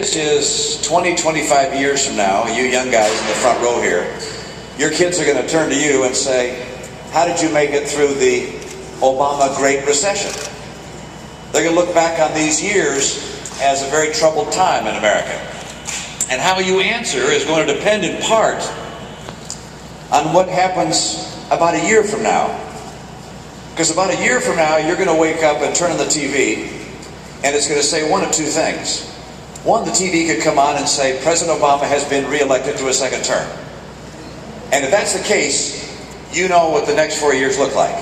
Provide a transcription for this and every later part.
This is 20, 25 years from now, you young guys in the front row here, your kids are going to turn to you and say, how did you make it through the Obama Great Recession? They're going to look back on these years as a very troubled time in America. And how you answer is going to depend in part on what happens about a year from now. Because about a year from now, you're going to wake up and turn on the TV, and it's going to say one of two things. One, the TV could come on and say, President Obama has been reelected to a second term. And if that's the case, you know what the next 4 years look like.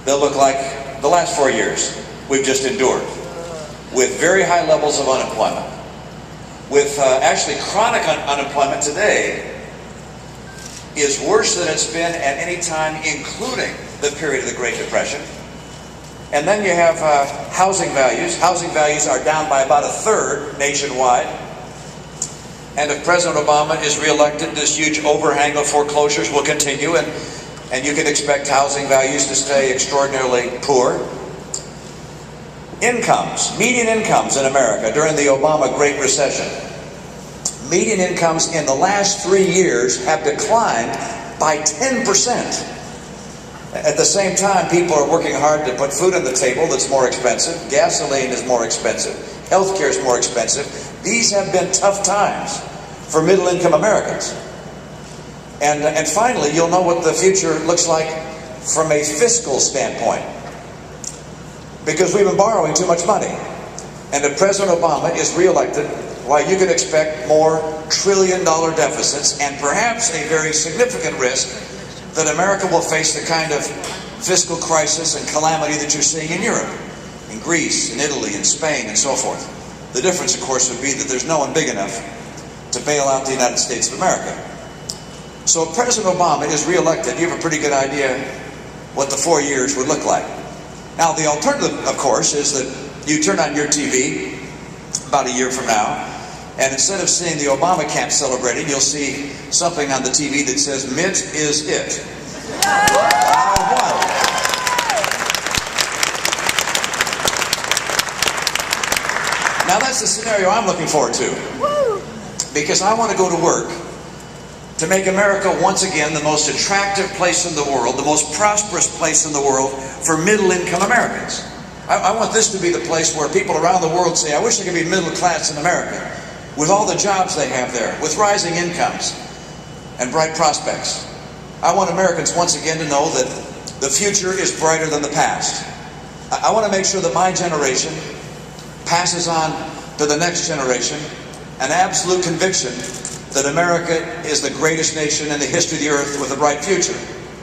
They'll look like the last 4 years we've just endured, with very high levels of unemployment, with actually chronic unemployment today is worse than it's been at any time, including the period of the Great Depression. And then you have housing values. Housing values are down by about a third nationwide. And if President Obama is reelected, this huge overhang of foreclosures will continue, and you can expect housing values to stay extraordinarily poor. Incomes, median incomes in America during the Obama Great Recession. Median incomes in the last 3 years have declined by 10%. At the same time, people are working hard to put food on the table that's more expensive. Gasoline is more expensive. Healthcare is more expensive. These have been tough times for middle-income Americans. And finally, you'll know what the future looks like from a fiscal standpoint. Because we've been borrowing too much money. And if President Obama is reelected, why, you can expect more trillion-dollar deficits and perhaps a very significant risk that America will face the kind of fiscal crisis and calamity that you're seeing in Europe, in Greece, in Italy, in Spain, and so forth. The difference, of course, would be that there's no one big enough to bail out the United States of America. So if President Obama is reelected, you have a pretty good idea what the 4 years would look like. Now, the alternative, of course, is that you turn on your TV about a year from now, and instead of seeing the Obama camp celebrating, you'll see something on the TV that says, Mitt is it. Now that's the scenario I'm looking forward to. Because I want to go to work to make America once again the most attractive place in the world, the most prosperous place in the world for middle-income Americans. I want this to be the place where people around the world say, I wish I could be middle class in America, with all the jobs they have there, with rising incomes and bright prospects. I want Americans once again to know that the future is brighter than the past. I want to make sure that my generation passes on to the next generation an absolute conviction that America is the greatest nation in the history of the earth with a bright future.